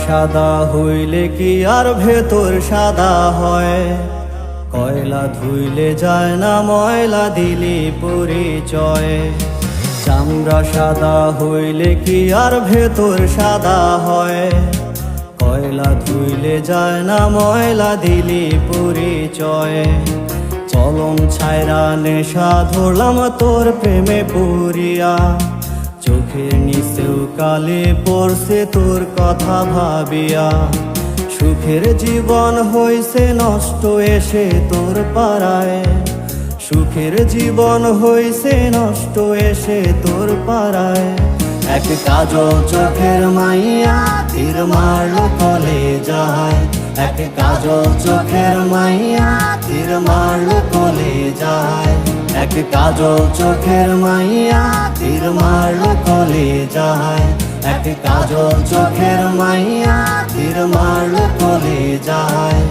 সাদা হইলে কি আর ভেতর সাদা হয়? কয়লা ধুইলে যায় না ময়লা দিলি পরিচয়। চামড়া সাদা হইলে কি আর ভেতর সাদা হয়? কয়লা ধুইলে যায় না ময়লা দিলি পরিচয়। চলন ছায়রা নেশা ধরলাম তোর প্রেমে পড়িয়া, চোখের নিচেও কালি পড়ছে তোর কথা ভাবিয়া। সুখের জীবন হইছে নষ্ট এসে তোর পাড়ায়, সুখের জীবন হইছে নষ্ট এসে তোর পাড়ায়। এক কাজল চোখের মাইয়া তীর মারলো কলে যায়, এক কাজল চোখের মাইয়া তীর মারলো কলে যায়। এক কাজল চোখের মাইয়া তীর মারলো কলে যায়, এক কাজল চোখের মাইয়া তীর মারলো কলে যায়।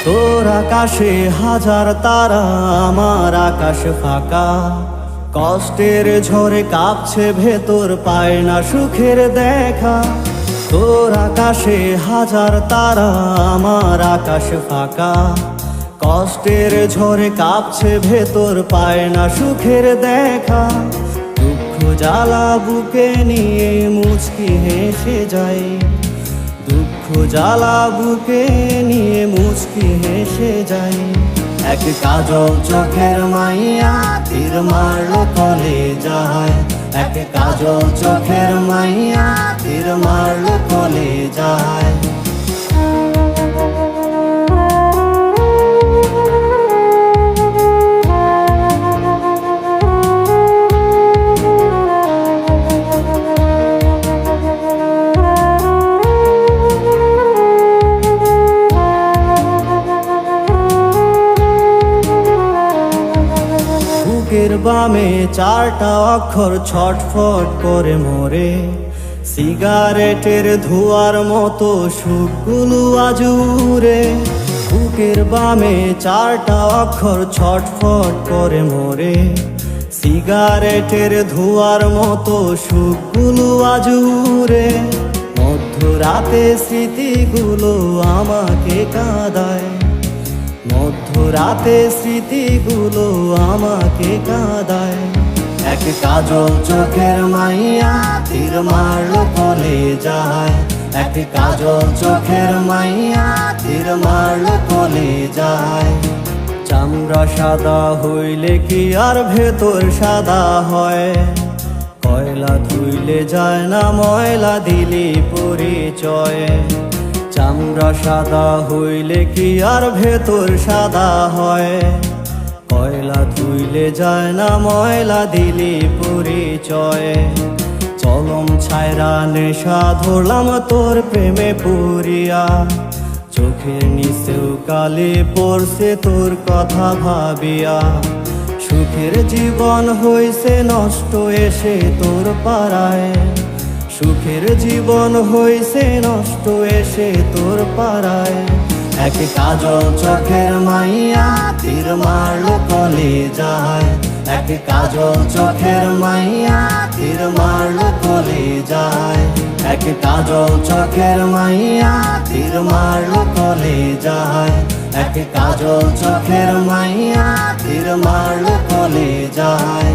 তোর আকাশে হাজার তারা, আমার আকাশ ফাঁকা। কষ্টের ঝড়ে কাঁপছে ভেতর, পায় না সুখের দেখা। তোর আকাশে হাজার তারা, আমার আকাশ ফাঁকা। কষ্টের ঝড়ে কাঁপছে ভেতর, পায় না সুখের দেখা। দুঃখ জ্বালা বুকে নিয়ে মুচকি হেসে যায়, দুঃখ জ্বালা বুকে নিয়ে মুচকি হেসে যায়। এক কাজল চোখের মাইয়া তীর মারলো কলে যায়, এক কাজল চোখের মাইয়া তীর মারলো কলে যায়। বুকের বামে চারটা অক্ষর ছটফট করে মরে, সিগারেটের ধোঁয়ার মতো সুখগুলো আজ উড়ে। বুকের বামে চারটা অক্ষর ছটফট করে মরে, সিগারেটের ধোঁয়ার মতো সুখগুলো আজ উড়ে। মধ্যরাতে স্মৃতিগুলো আমাকে কাঁদায়, মধ্যরাতে স্মৃতিগুলো আমাকে কাঁদায়। এক কাজল চোখের মাইয়া তীর মারলো কলে যায়, এক কাজল চোখের মাইয়া তীর মারলো কলে যায়। চামড়া সাদা হইলে কি আর ভেতর সাদা হয়? কয়লা ধুইলে যায় না ময়লা দিলি পরিচয়। চামড়া সাদা হইলে কি আর ভেতর সাদা হয়? কয়লা ধুইলে যায় না ময়লা দিলি পরিচয়। চলম ছায়রা নেশা ধরলাম তোর প্রেমে পড়িয়া, চোখের নিচেও কালি পড়ছে তোর কথা ভাবিয়া। সুখের জীবন হইছে নষ্ট এসে তোর পাড়ায়, সুখের জীবন হইছে নষ্ট এসে তোর পাড়ায়। এক কাজল চোখের মাইয়া তীর মারলো কলে যায়, এক কাজল চোখের মাইয়া তীর মারলো কলে যায়। এক কাজল চোখের মাইয়া তীর মারলো কলে যায়, এক কাজল চোখের মাইয়া তীর মারলো কলে যায়।